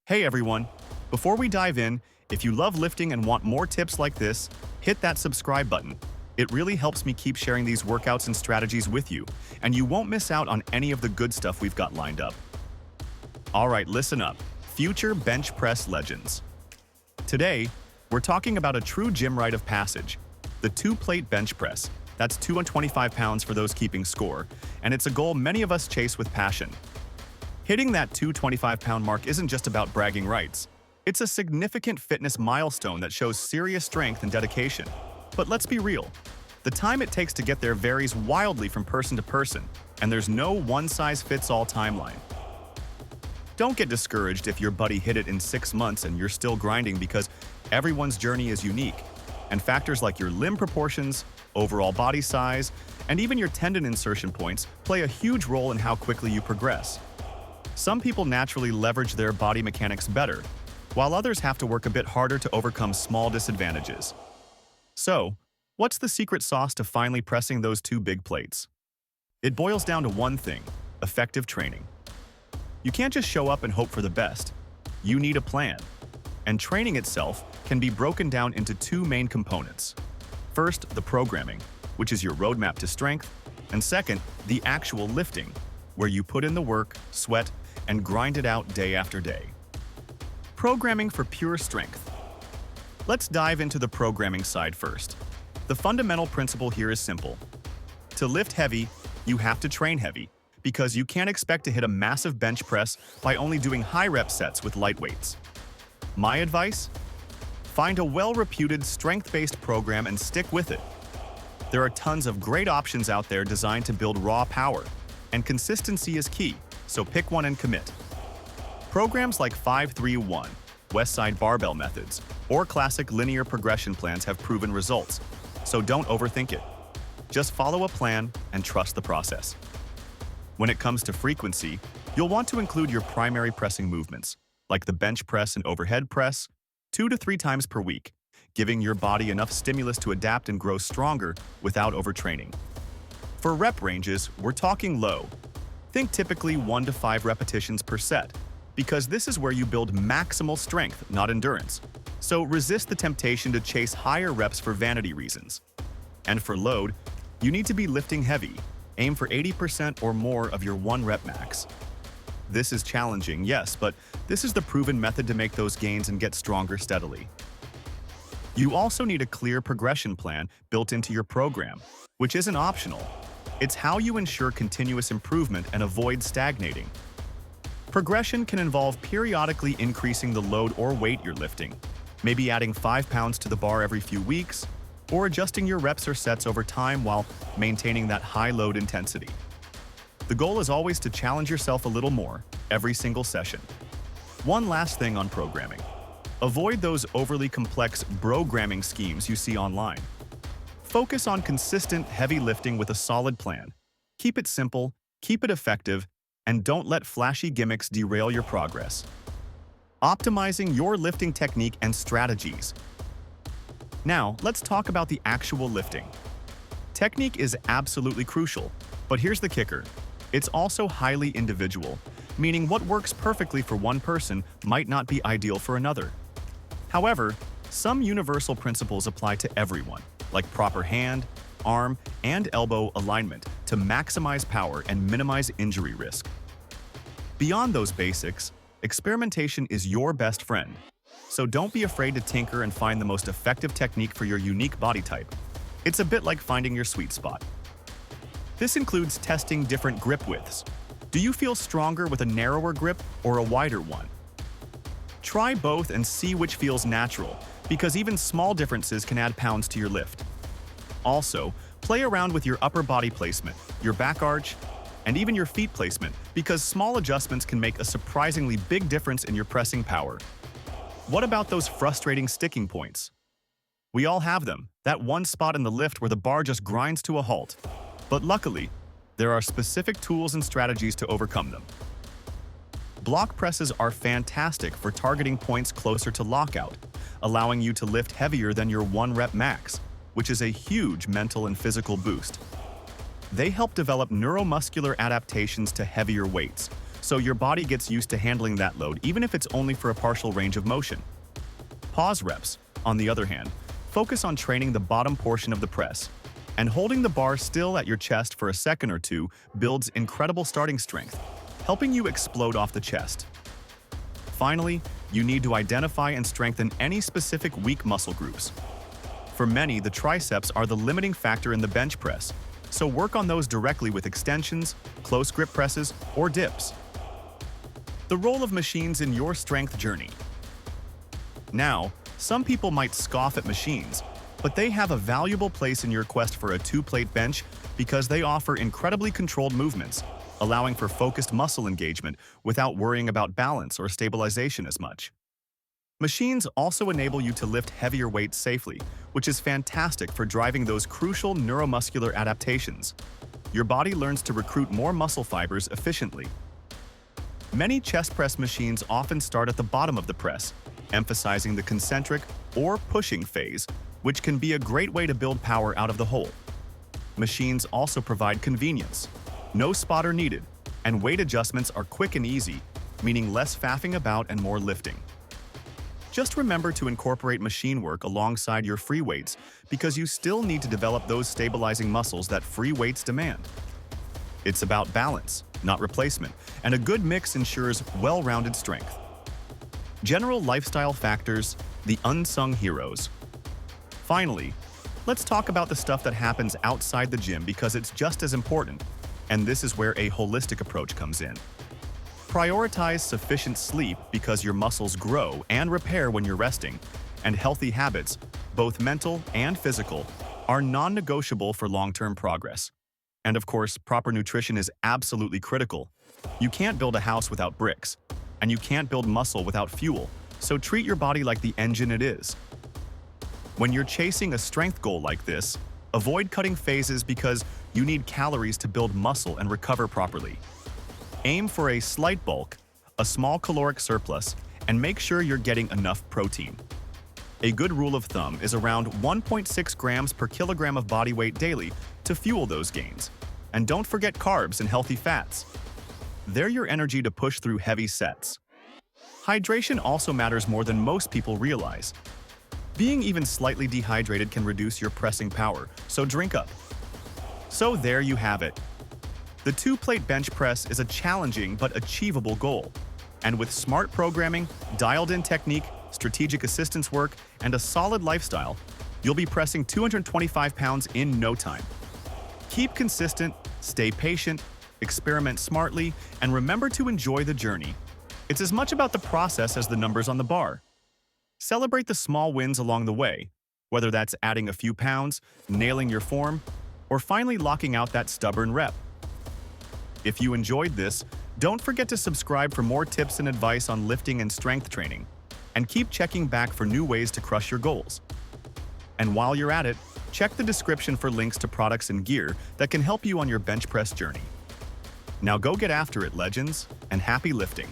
Hey everyone! Before we dive in, if you love lifting and want more tips like this, hit that subscribe button. It really helps me keep sharing these workouts and strategies with you, and you won't miss out on any of the good stuff we've got lined up. Alright, listen up. Future bench press legends. Today, we're talking about a true gym rite of passage, the two-plate bench press. That's 225 pounds for those keeping score, and it's a goal many of us chase with passion. Hitting that 225-pound mark isn't just about bragging rights. It's a significant fitness milestone that shows serious strength and dedication. But let's be real. The time it takes to get there varies wildly from person to person, and there's no one-size-fits-all timeline. Don't get discouraged if your buddy hit it in 6 months and you're still grinding, because everyone's journey is unique, and factors like your limb proportions, overall body size, and even your tendon insertion points play a huge role in how quickly you progress. Some people naturally leverage their body mechanics better, while others have to work a bit harder to overcome small disadvantages. So, what's the secret sauce to finally pressing those two big plates? It boils down to one thing: effective training. You can't just show up and hope for the best. You need a plan. And training itself can be broken down into two main components. First, the programming, which is your roadmap to strength, and second, the actual lifting, where you put in the work, sweat, and grind it out day after day. Programming for pure strength. Let's dive into the programming side first. The fundamental principle here is simple. To lift heavy, you have to train heavy, because you can't expect to hit a massive bench press by only doing high-rep sets with light weights. My advice? Find a well-reputed strength-based program and stick with it. There are tons of great options out there designed to build raw power, and consistency is key, so pick one and commit. Programs like 5-3-1, Westside Barbell Methods, or classic linear progression plans have proven results, so don't overthink it. Just follow a plan and trust the process. When it comes to frequency, you'll want to include your primary pressing movements, like the bench press and overhead press, 2 to 3 times per week, giving your body enough stimulus to adapt and grow stronger without overtraining. For rep ranges, we're talking low. Think typically 1 to 5 repetitions per set, because this is where you build maximal strength, not endurance. So resist the temptation to chase higher reps for vanity reasons. And for load, you need to be lifting heavy. Aim for 80% or more of your 1 rep max. This is challenging, yes, but this is the proven method to make those gains and get stronger steadily. You also need a clear progression plan built into your program, which isn't optional. It's how you ensure continuous improvement and avoid stagnating. Progression can involve periodically increasing the load or weight you're lifting, maybe adding 5 pounds to the bar every few weeks, or adjusting your reps or sets over time while maintaining that high load intensity. The goal is always to challenge yourself a little more every single session. One last thing on programming. Avoid those overly complex brogramming schemes you see online. Focus on consistent, heavy lifting with a solid plan. Keep it simple, keep it effective, and don't let flashy gimmicks derail your progress. Optimizing your lifting technique and strategies. Now, let's talk about the actual lifting. Technique is absolutely crucial, but here's the kicker. It's also highly individual, meaning what works perfectly for one person might not be ideal for another. However, some universal principles apply to everyone, like proper hand, arm, and elbow alignment to maximize power and minimize injury risk. Beyond those basics, experimentation is your best friend. So don't be afraid to tinker and find the most effective technique for your unique body type. It's a bit like finding your sweet spot. This includes testing different grip widths. Do you feel stronger with a narrower grip or a wider one? Try both and see which feels natural, because even small differences can add pounds to your lift. Also, play around with your upper body placement, your back arch, and even your feet placement, because small adjustments can make a surprisingly big difference in your pressing power. What about those frustrating sticking points? We all have them, that one spot in the lift where the bar just grinds to a halt. But luckily, there are specific tools and strategies to overcome them. Block presses are fantastic for targeting points closer to lockout, allowing you to lift heavier than your 1 rep max, which is a huge mental and physical boost. They help develop neuromuscular adaptations to heavier weights, so your body gets used to handling that load even if it's only for a partial range of motion. Pause reps, on the other hand, focus on training the bottom portion of the press, and holding the bar still at your chest for a second or two builds incredible starting strength, helping you explode off the chest. Finally, you need to identify and strengthen any specific weak muscle groups. For many, the triceps are the limiting factor in the bench press, so work on those directly with extensions, close grip presses, or dips. The role of machines in your strength journey. Now, some people might scoff at machines, but they have a valuable place in your quest for a two-plate bench because they offer incredibly controlled movements, allowing for focused muscle engagement without worrying about balance or stabilization as much. Machines also enable you to lift heavier weights safely, which is fantastic for driving those crucial neuromuscular adaptations. Your body learns to recruit more muscle fibers efficiently. Many chest press machines often start at the bottom of the press, emphasizing the concentric or pushing phase, which can be a great way to build power out of the hole. Machines also provide convenience. No spotter needed, and weight adjustments are quick and easy, meaning less faffing about and more lifting. Just remember to incorporate machine work alongside your free weights because you still need to develop those stabilizing muscles that free weights demand. It's about balance, not replacement, and a good mix ensures well-rounded strength. General lifestyle factors, the unsung heroes. Finally, let's talk about the stuff that happens outside the gym because it's just as important, and this is where a holistic approach comes in. Prioritize sufficient sleep because your muscles grow and repair when you're resting, and healthy habits, both mental and physical, are non-negotiable for long-term progress. And of course, proper nutrition is absolutely critical. You can't build a house without bricks, and you can't build muscle without fuel, so treat your body like the engine it is. When you're chasing a strength goal like this, avoid cutting phases because you need calories to build muscle and recover properly. Aim for a slight bulk, a small caloric surplus, and make sure you're getting enough protein. A good rule of thumb is around 1.6 grams per kilogram of body weight daily to fuel those gains. And don't forget carbs and healthy fats. They're your energy to push through heavy sets. Hydration also matters more than most people realize. Being even slightly dehydrated can reduce your pressing power, so drink up. So there you have it. The two-plate bench press is a challenging but achievable goal. And with smart programming, dialed-in technique, strategic assistance work, and a solid lifestyle, you'll be pressing 225 pounds in no time. Keep consistent, stay patient, experiment smartly, and remember to enjoy the journey. It's as much about the process as the numbers on the bar. Celebrate the small wins along the way, whether that's adding a few pounds, nailing your form, or finally locking out that stubborn rep. If you enjoyed this, don't forget to subscribe for more tips and advice on lifting and strength training, and keep checking back for new ways to crush your goals. And while you're at it, check the description for links to products and gear that can help you on your bench press journey. Now go get after it, legends, and happy lifting!